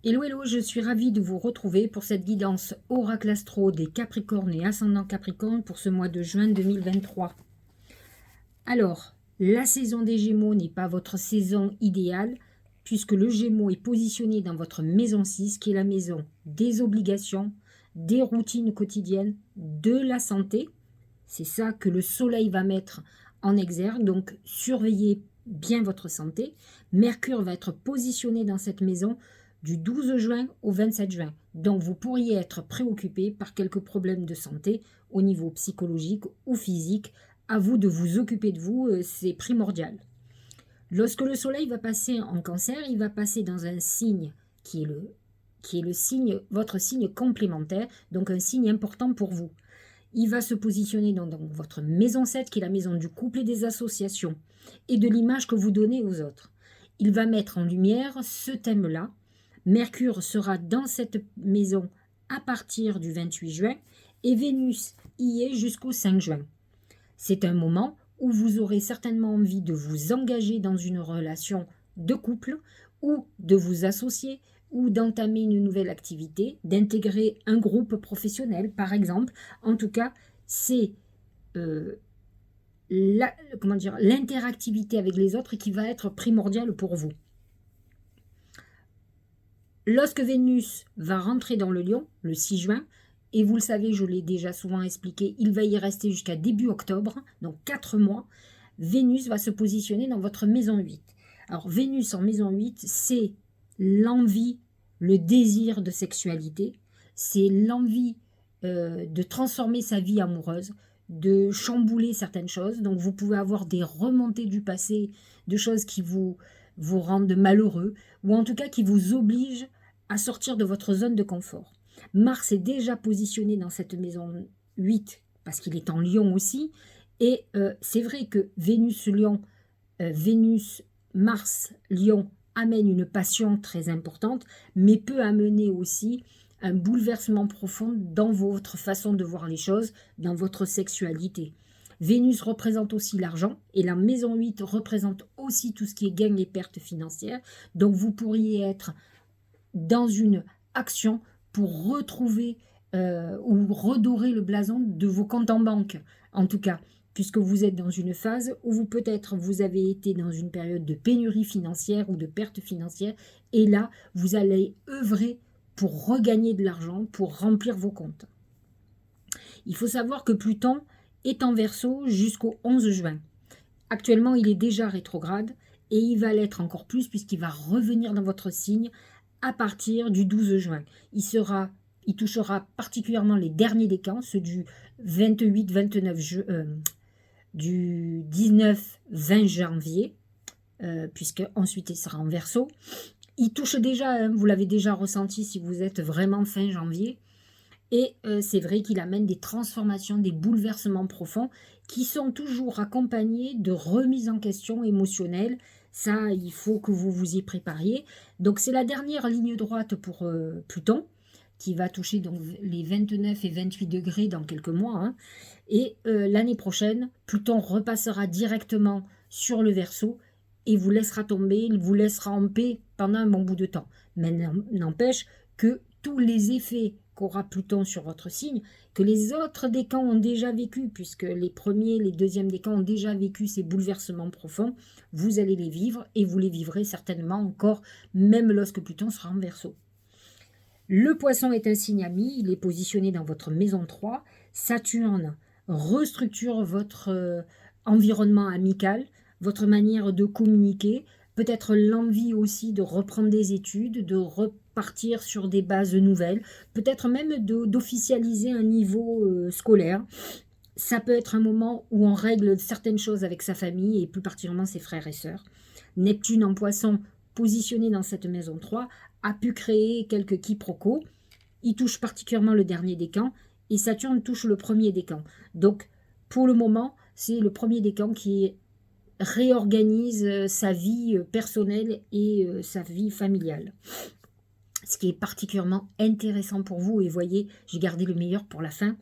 Hello, hello, je suis ravie de vous retrouver pour cette guidance Oracle Astro des Capricornes et Ascendant Capricorne pour ce mois de juin 2023. Alors, la saison des Gémeaux n'est pas votre saison idéale puisque le Gémeaux est positionné dans votre maison 6 qui est la maison des obligations, des routines quotidiennes, de la santé. C'est ça que le soleil va mettre en exergue, donc surveillez bien votre santé. Mercure va être positionné dans cette maison du 12 juin au 27 juin. Donc vous pourriez être préoccupé par quelques problèmes de santé au niveau psychologique ou physique. À vous de vous occuper de vous, c'est primordial. Lorsque le soleil va passer en cancer, il va passer dans un signe qui est le signe, votre signe complémentaire, donc un signe important pour vous. Il va se positionner dans votre maison 7, qui est la maison du couple et des associations, et de l'image que vous donnez aux autres. Il va mettre en lumière ce thème-là. Mercure sera dans cette maison à partir du 28 juin, et Vénus y est jusqu'au 5 juin. C'est un moment où vous aurez certainement envie de vous engager dans une relation de couple, ou de vous associer, ou d'entamer une nouvelle activité, d'intégrer un groupe professionnel, par exemple. En tout cas, c'est l'interactivité avec les autres qui va être primordiale pour vous. Lorsque Vénus va rentrer dans le Lion, le 6 juin, et vous le savez, je l'ai déjà souvent expliqué, il va y rester jusqu'à début octobre, donc 4 mois, Vénus va se positionner dans votre maison 8. Alors, Vénus en maison 8, c'est l'envie, le désir de sexualité, c'est l'envie de transformer sa vie amoureuse, de chambouler certaines choses. Donc, vous pouvez avoir des remontées du passé, de choses qui vous rendent malheureux, ou en tout cas qui vous obligent à sortir de votre zone de confort. Mars est déjà positionné dans cette maison 8 parce qu'il est en Lion aussi. Et c'est vrai que Vénus-Lion, Vénus-Mars-Lion amène une passion très importante, mais peut amener aussi un bouleversement profond dans votre façon de voir les choses, dans votre sexualité. Vénus représente aussi l'argent et la maison 8 représente aussi tout ce qui est gain et pertes financières. Donc vous pourriez être dans une action pour retrouver ou redorer le blason de vos comptes en banque, en tout cas, puisque vous êtes dans une phase où vous avez été dans une période de pénurie financière ou de perte financière, et là, vous allez œuvrer pour regagner de l'argent, pour remplir vos comptes. Il faut savoir que Pluton est en Verseau jusqu'au 11 juin. Actuellement, il est déjà rétrograde et il va l'être encore plus puisqu'il va revenir dans votre signe à partir du 12 juin. Il touchera particulièrement les derniers décans, ceux du 28-29 du 19-20 janvier, puisque ensuite il sera en Verseau. Il touche déjà, vous l'avez déjà ressenti si vous êtes vraiment fin janvier, et c'est vrai qu'il amène des transformations, des bouleversements profonds qui sont toujours accompagnés de remises en question émotionnelles. Ça, il faut que vous vous y prépariez. Donc c'est la dernière ligne droite pour Pluton, qui va toucher donc les 29 et 28 degrés dans quelques mois. Hein. Et l'année prochaine, Pluton repassera directement sur le Verseau et vous laissera tomber, il vous laissera en paix pendant un bon bout de temps. Mais n'empêche que tous les effets qu'aura Pluton sur votre signe, que les autres décans ont déjà vécu, puisque les premiers, les deuxièmes décans ont déjà vécu ces bouleversements profonds, vous allez les vivre et vous les vivrez certainement encore, même lorsque Pluton sera en Verseau. Le Poisson est un signe ami, il est positionné dans votre maison 3. Saturne restructure votre environnement amical, votre manière de communiquer, peut-être l'envie aussi de reprendre des études, de repartir sur des bases nouvelles, peut-être même d'officialiser un niveau scolaire. Ça peut être un moment où on règle certaines choses avec sa famille et plus particulièrement ses frères et sœurs. Neptune en Poisson, positionné dans cette maison 3, a pu créer quelques quiproquos. Il touche particulièrement le dernier décan et Saturne touche le premier décan. Donc, pour le moment, c'est le premier décan qui réorganise sa vie personnelle et sa vie familiale. Ce qui est particulièrement intéressant pour vous, et voyez, j'ai gardé le meilleur pour la fin,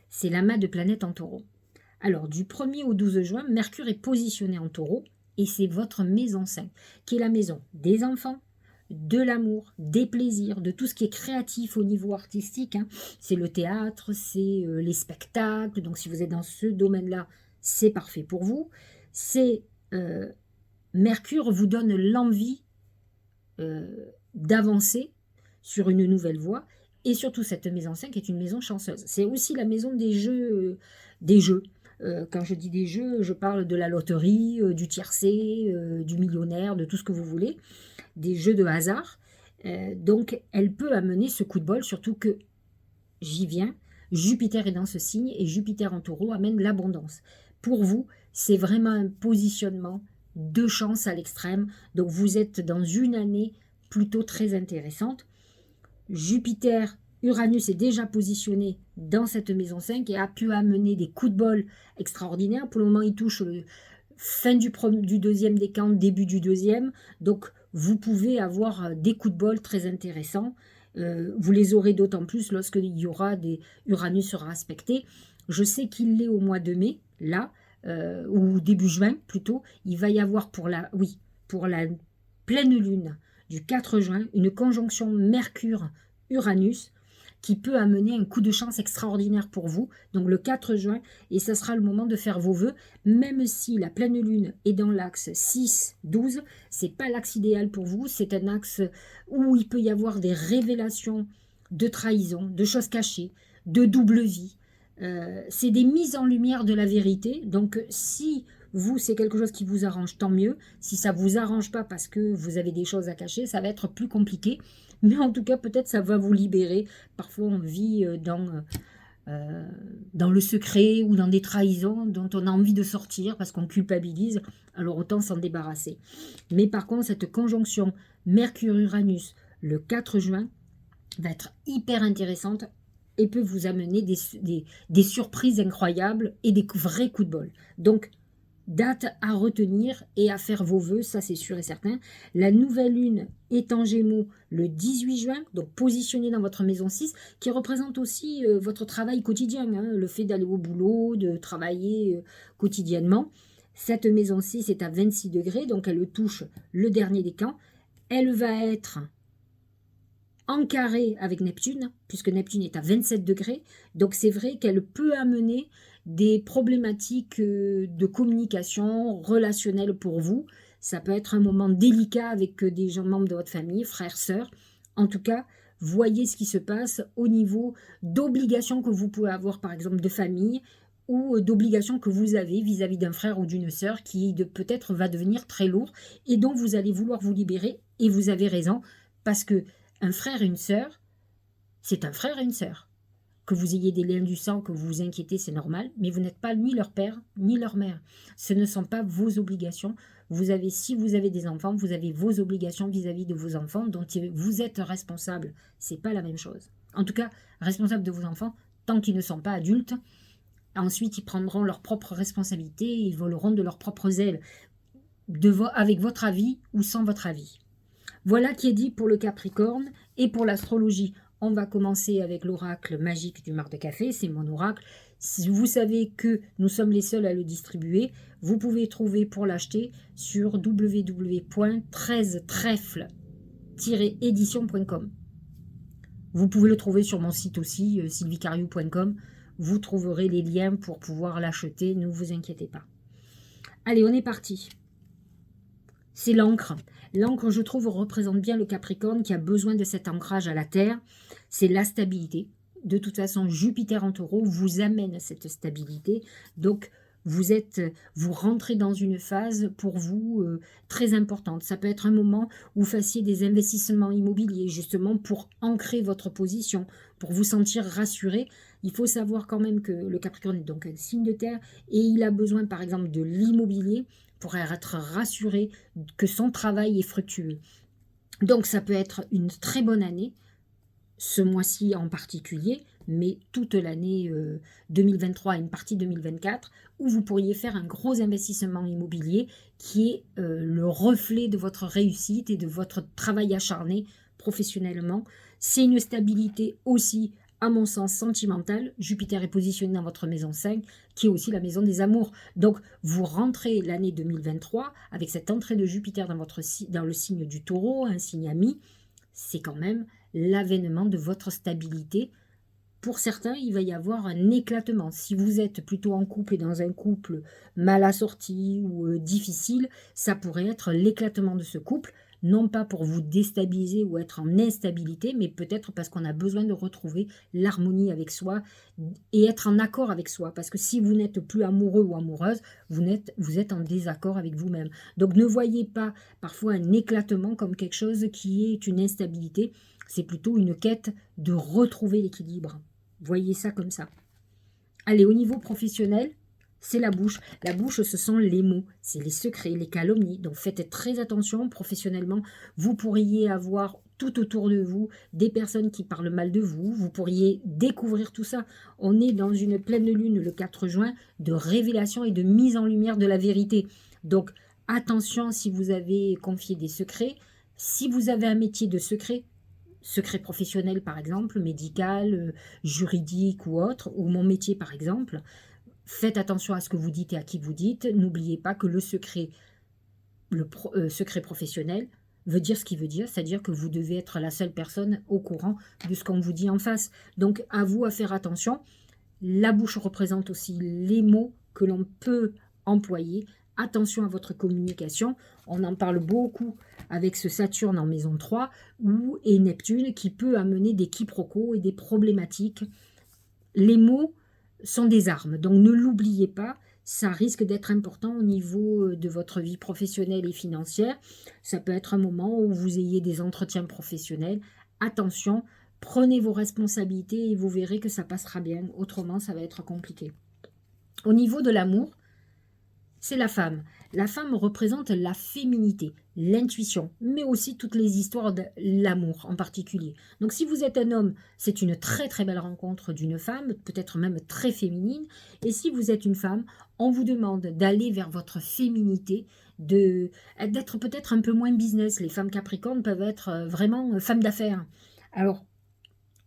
c'est l'amas de planètes en Taureau. Alors, du 1er au 12 juin, Mercure est positionné en Taureau, et c'est votre maison 5, qui est la maison des enfants, de l'amour, des plaisirs, de tout ce qui est créatif au niveau artistique. Hein. C'est le théâtre, c'est les spectacles. Donc si vous êtes dans ce domaine-là, c'est parfait pour vous. C'est Mercure vous donne l'envie d'avancer sur une nouvelle voie. Et surtout, cette maison 5 est une maison chanceuse. C'est aussi la maison des jeux. Quand je dis des jeux, je parle de la loterie, du tiercé, du millionnaire, de tout ce que vous voulez, des jeux de hasard. Donc, elle peut amener ce coup de bol, surtout que, j'y viens, Jupiter est dans ce signe et Jupiter en taureau amène l'abondance. Pour vous, c'est vraiment un positionnement de chance à l'extrême. Donc, vous êtes dans une année plutôt très intéressante. Jupiter, Uranus est déjà positionné dans cette maison 5 et a pu amener des coups de bol extraordinaires. Pour le moment, il touche fin du deuxième décan, début du deuxième. Donc, vous pouvez avoir des coups de bol très intéressants. Vous les aurez d'autant plus lorsqu'il y aura des Uranus sera respecté. Je sais qu'il l'est au mois de mai, là, ou début juin plutôt. Il va y avoir pour la pleine lune du 4 juin, une conjonction Mercure-Uranus qui peut amener un coup de chance extraordinaire pour vous, donc le 4 juin, et ça sera le moment de faire vos vœux, même si la pleine lune est dans l'axe 6-12, c'est pas l'axe idéal pour vous, c'est un axe où il peut y avoir des révélations de trahison, de choses cachées, de double vie, c'est des mises en lumière de la vérité, donc si vous, c'est quelque chose qui vous arrange, tant mieux. Si ça ne vous arrange pas parce que vous avez des choses à cacher, ça va être plus compliqué. Mais en tout cas, peut-être ça va vous libérer. Parfois, on vit dans le secret ou dans des trahisons dont on a envie de sortir parce qu'on culpabilise. Alors, autant s'en débarrasser. Mais par contre, cette conjonction Mercure-Uranus le 4 juin va être hyper intéressante et peut vous amener des surprises incroyables et des vrais coups de bol. Donc, date à retenir et à faire vos vœux, ça c'est sûr et certain. La nouvelle lune est en Gémeaux le 18 juin, donc positionnée dans votre maison 6, qui représente aussi votre travail quotidien, hein, le fait d'aller au boulot, de travailler quotidiennement. Cette maison 6 est à 26 degrés, donc elle touche le dernier décan. Elle va être en carré avec Neptune, puisque Neptune est à 27 degrés, donc c'est vrai qu'elle peut amener des problématiques de communication relationnelle pour vous. Ça peut être un moment délicat avec des gens membres de votre famille, frères, sœurs. En tout cas, voyez ce qui se passe au niveau d'obligations que vous pouvez avoir, par exemple, de famille ou d'obligations que vous avez vis-à-vis d'un frère ou d'une sœur qui peut-être va devenir très lourd et dont vous allez vouloir vous libérer. Et vous avez raison, parce que un frère et une sœur, c'est un frère et une sœur. Que vous ayez des liens du sang, que vous vous inquiétez, c'est normal, mais vous n'êtes pas ni leur père, ni leur mère. Ce ne sont pas vos obligations. Si vous avez des enfants, vous avez vos obligations vis-à-vis de vos enfants, dont vous êtes responsable. C'est pas la même chose. En tout cas, responsable de vos enfants, tant qu'ils ne sont pas adultes. Ensuite, ils prendront leurs propres responsabilités, ils voleront de leurs propres ailes, avec votre avis ou sans votre avis. Voilà qui est dit pour le Capricorne et pour l'astrologie. On va commencer avec l'oracle magique du Mar de Café, c'est mon oracle. Si vous savez que nous sommes les seuls à le distribuer, vous pouvez trouver pour l'acheter sur www.13trèfle-édition.com. Vous pouvez le trouver sur mon site aussi, sylvicariou.com. Vous trouverez les liens pour pouvoir l'acheter, ne vous inquiétez pas. Allez, on est parti. C'est l'encre. L'encre, je trouve, représente bien le Capricorne qui a besoin de cet ancrage à la terre. C'est la stabilité. De toute façon, Jupiter en taureau vous amène cette stabilité. Donc, vous rentrez dans une phase pour vous très importante. Ça peut être un moment où vous fassiez des investissements immobiliers, justement pour ancrer votre position, pour vous sentir rassuré. Il faut savoir quand même que le Capricorne est donc un signe de terre et il a besoin, par exemple, de l'immobilier pour être rassuré que son travail est fructueux. Donc ça peut être une très bonne année, ce mois-ci en particulier, mais toute l'année 2023 et une partie 2024, où vous pourriez faire un gros investissement immobilier qui est le reflet de votre réussite et de votre travail acharné professionnellement. C'est une stabilité aussi à mon sens, sentimentale. Jupiter est positionné dans votre maison 5, qui est aussi la maison des amours. Donc, vous rentrez l'année 2023 avec cette entrée de Jupiter dans le signe du Taureau, un signe ami. C'est quand même l'avènement de votre stabilité. Pour certains, il va y avoir un éclatement. Si vous êtes plutôt en couple et dans un couple mal assorti ou difficile, ça pourrait être l'éclatement de ce couple, non pas pour vous déstabiliser ou être en instabilité, mais peut-être parce qu'on a besoin de retrouver l'harmonie avec soi et être en accord avec soi. Parce que si vous n'êtes plus amoureux ou amoureuse, vous êtes en désaccord avec vous-même. Donc ne voyez pas parfois un éclatement comme quelque chose qui est une instabilité. C'est plutôt une quête de retrouver l'équilibre. Voyez ça comme ça. Allez, au niveau professionnel, c'est la bouche. La bouche, ce sont les mots, c'est les secrets, les calomnies. Donc faites très attention professionnellement. Vous pourriez avoir tout autour de vous des personnes qui parlent mal de vous. Vous pourriez découvrir tout ça. On est dans une pleine lune le 4 juin de révélation et de mise en lumière de la vérité. Donc attention si vous avez confié des secrets. Si vous avez un métier de secret professionnel par exemple, médical, juridique ou autre, ou mon métier par exemple, faites attention à ce que vous dites et à qui vous dites. N'oubliez pas que le secret professionnel veut dire ce qu'il veut dire, c'est-à-dire que vous devez être la seule personne au courant de ce qu'on vous dit en face. Donc à vous à faire attention. La bouche représente aussi les mots que l'on peut employer. Attention à votre communication. On en parle beaucoup avec ce Saturne en maison 3 et Neptune qui peut amener des quiproquos et des problématiques. Les mots sont des armes, donc ne l'oubliez pas. Ça risque d'être important au niveau de votre vie professionnelle et financière. Ça peut être un moment où vous ayez des entretiens professionnels. Attention, prenez vos responsabilités et vous verrez que ça passera bien. Autrement, ça va être compliqué. Au niveau de l'amour, c'est la femme. La femme représente la féminité, l'intuition, mais aussi toutes les histoires de l'amour en particulier. Donc si vous êtes un homme, c'est une très très belle rencontre d'une femme, peut-être même très féminine. Et si vous êtes une femme, on vous demande d'aller vers votre féminité, d'être peut-être un peu moins business. Les femmes capricornes peuvent être vraiment femmes d'affaires. Alors,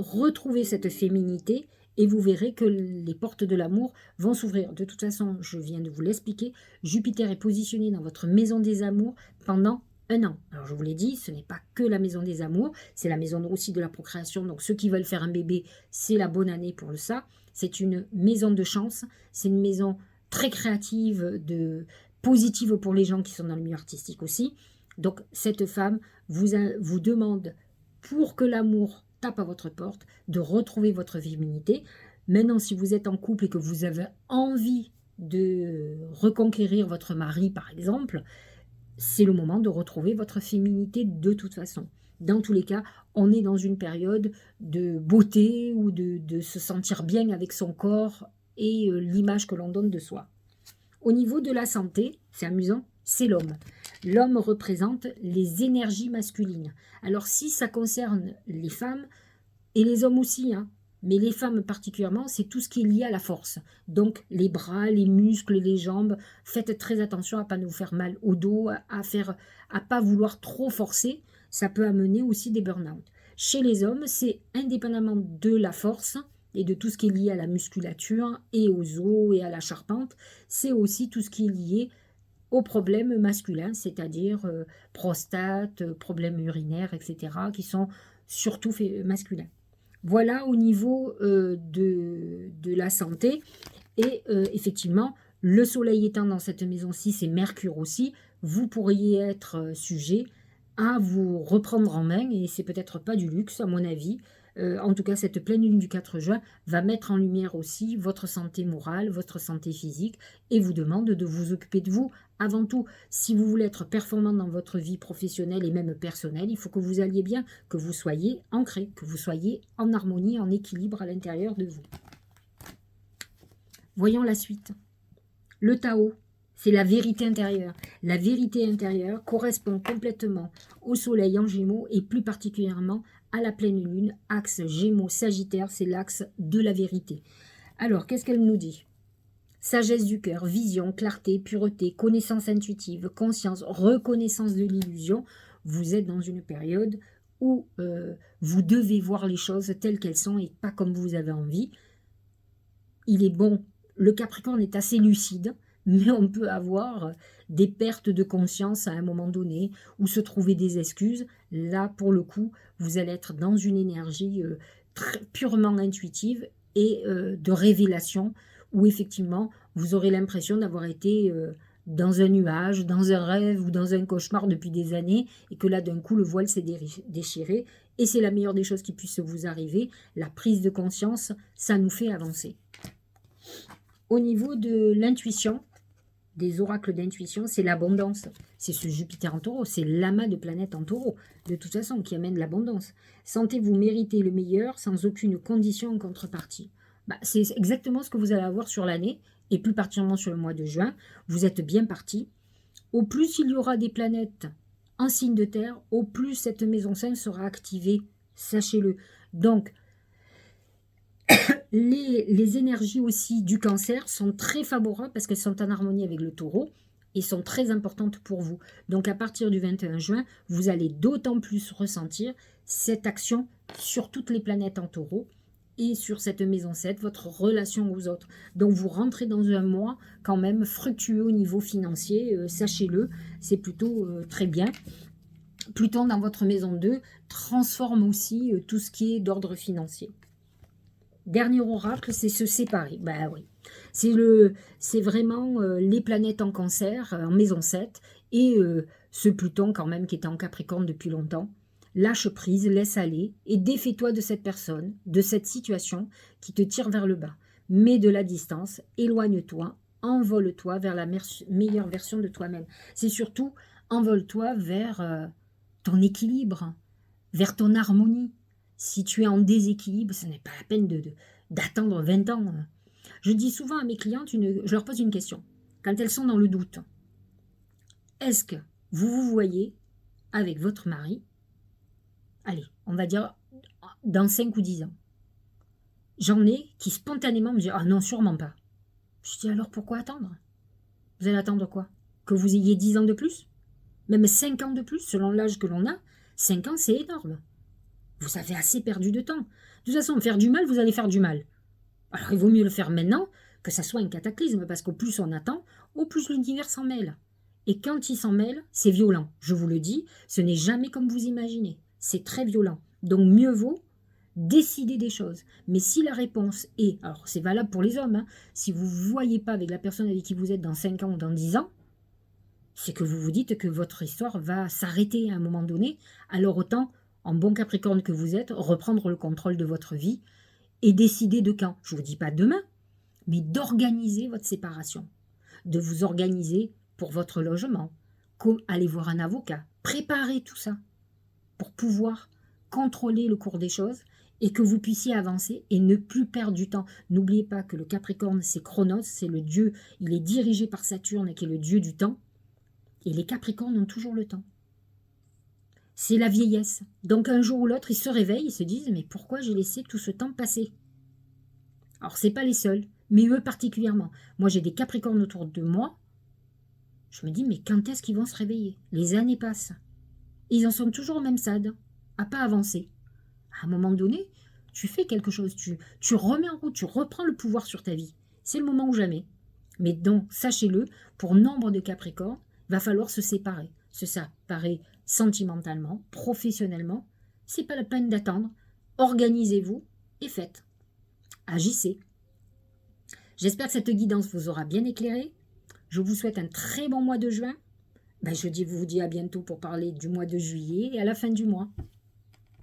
retrouvez cette féminité et vous verrez que les portes de l'amour vont s'ouvrir. De toute façon, je viens de vous l'expliquer, Jupiter est positionné dans votre maison des amours pendant un an. Alors je vous l'ai dit, ce n'est pas que la maison des amours, c'est la maison aussi de la procréation. Donc ceux qui veulent faire un bébé, c'est la bonne année pour ça. C'est une maison de chance, c'est une maison très créative, positive pour les gens qui sont dans le milieu artistique aussi. Donc cette femme vous demande, pour que l'amour tape à votre porte, de retrouver votre féminité. Maintenant, si vous êtes en couple et que vous avez envie de reconquérir votre mari, par exemple, c'est le moment de retrouver votre féminité de toute façon. Dans tous les cas, on est dans une période de beauté ou de se sentir bien avec son corps et l'image que l'on donne de soi. Au niveau de la santé, c'est amusant, c'est l'homme. L'homme représente les énergies masculines. Alors si ça concerne les femmes, et les hommes aussi, hein, mais les femmes particulièrement, c'est tout ce qui est lié à la force. Donc les bras, les muscles, les jambes, faites très attention à ne pas vous faire mal au dos, à pas vouloir trop forcer, ça peut amener aussi des burn-out. Chez les hommes, c'est indépendamment de la force et de tout ce qui est lié à la musculature et aux os et à la charpente, c'est aussi tout ce qui est lié aux problèmes masculins, c'est-à-dire prostate, problèmes urinaires, etc., qui sont surtout masculins. Voilà au niveau de la santé. Et effectivement, le soleil étant dans cette maison-ci, c'est Mercure aussi, vous pourriez être sujet à vous reprendre en main, et c'est peut-être pas du luxe à mon avis. En tout cas, cette pleine lune du 4 juin va mettre en lumière aussi votre santé morale, votre santé physique, et vous demande de vous occuper de vous. Avant tout, si vous voulez être performant dans votre vie professionnelle et même personnelle, il faut que vous alliez bien, que vous soyez ancré, que vous soyez en harmonie, en équilibre à l'intérieur de vous. Voyons la suite. Le Tao, c'est la vérité intérieure. La vérité intérieure correspond complètement au soleil en Gémeaux et plus particulièrement à la pleine lune, axe Gémeaux-Sagittaire, c'est l'axe de la vérité. Alors, qu'est-ce qu'elle nous dit ? Sagesse du cœur, vision, clarté, pureté, connaissance intuitive, conscience, reconnaissance de l'illusion. Vous êtes dans une période où vous devez voir les choses telles qu'elles sont et pas comme vous avez envie. Il est bon, le Capricorne est assez lucide, mais on peut avoir des pertes de conscience à un moment donné ou se trouver des excuses. Là, pour le coup, vous allez être dans une énergie purement intuitive et de révélation où effectivement, vous aurez l'impression d'avoir été dans un nuage, dans un rêve ou dans un cauchemar depuis des années et que là, d'un coup, le voile s'est déchiré. Et c'est la meilleure des choses qui puisse vous arriver. La prise de conscience, ça nous fait avancer. Au niveau de l'intuition, des oracles d'intuition, c'est l'abondance. C'est ce Jupiter en taureau, c'est l'amas de planètes en taureau, de toute façon, qui amène l'abondance. Sentez-vous mériter le meilleur sans aucune condition en contrepartie. C'est exactement ce que vous allez avoir sur l'année, et plus particulièrement sur le mois de juin. Vous êtes bien parti. Au plus il y aura des planètes en signe de terre, au plus cette maison 5 sera activée, sachez-le. Donc, les énergies aussi du cancer sont très favorables parce qu'elles sont en harmonie avec le taureau et sont très importantes pour vous. Donc à partir du 21 juin, vous allez d'autant plus ressentir cette action sur toutes les planètes en taureau et sur cette maison 7, votre relation aux autres. Donc vous rentrez dans un mois quand même fructueux au niveau financier, sachez-le, c'est plutôt très bien. Pluton dans votre maison 2 transforme aussi tout ce qui est d'ordre financier. Dernier oracle, c'est se séparer. Oui. C'est vraiment les planètes en cancer, en maison 7, et ce Pluton quand même qui était en Capricorne depuis longtemps. Lâche prise, laisse aller, et défais-toi de cette personne, de cette situation qui te tire vers le bas. Mets de la distance, éloigne-toi, envole-toi vers la meilleure version de toi-même. C'est surtout, envole-toi vers ton équilibre, vers ton harmonie. Si tu es en déséquilibre, ce n'est pas la peine d'attendre 20 ans. Je dis souvent à mes clientes, je leur pose une question. Quand elles sont dans le doute, est-ce que vous vous voyez avec votre mari, allez, on va dire dans 5 ou 10 ans? J'en ai qui spontanément me disent « Ah non, sûrement pas ». Je dis alors pourquoi attendre? Vous allez attendre quoi? Que vous ayez 10 ans de plus? Même 5 ans de plus, selon l'âge que l'on a. 5 ans, c'est énorme. Vous avez assez perdu de temps. De toute façon, faire du mal, vous allez faire du mal. Alors, il vaut mieux le faire maintenant que ça soit un cataclysme, parce qu'au plus on attend, au plus l'univers s'en mêle. Et quand il s'en mêle, c'est violent. Je vous le dis, ce n'est jamais comme vous imaginez. C'est très violent. Donc, mieux vaut décider des choses. Mais si la réponse est, alors c'est valable pour les hommes, si vous ne vous voyez pas avec la personne avec qui vous êtes dans 5 ans ou dans 10 ans, c'est que vous vous dites que votre histoire va s'arrêter à un moment donné, alors autant, en bon Capricorne que vous êtes, reprendre le contrôle de votre vie et décider de quand. Je ne vous dis pas demain, mais d'organiser votre séparation, de vous organiser pour votre logement, aller voir un avocat, préparer tout ça pour pouvoir contrôler le cours des choses et que vous puissiez avancer et ne plus perdre du temps. N'oubliez pas que le Capricorne, c'est Chronos, c'est le dieu, il est dirigé par Saturne qui est le dieu du temps, et les Capricornes ont toujours le temps. C'est la vieillesse. Donc un jour ou l'autre, ils se réveillent, ils se disent « Mais pourquoi j'ai laissé tout ce temps passer ?» Alors, ce n'est pas les seuls, mais eux particulièrement. Moi, j'ai des Capricornes autour de moi. Je me dis « Mais quand est-ce qu'ils vont se réveiller ?» Les années passent. Ils en sont toujours au même stade, à pas avancer. À un moment donné, tu fais quelque chose, tu remets en route, tu reprends le pouvoir sur ta vie. C'est le moment ou jamais. Mais donc, sachez-le, pour nombre de Capricornes, il va falloir se séparer sentimentalement, professionnellement. C'est pas la peine d'attendre. Organisez-vous et faites. Agissez. J'espère que cette guidance vous aura bien éclairé. Je vous souhaite un très bon mois de juin. Je vous dis à bientôt pour parler du mois de juillet et à la fin du mois.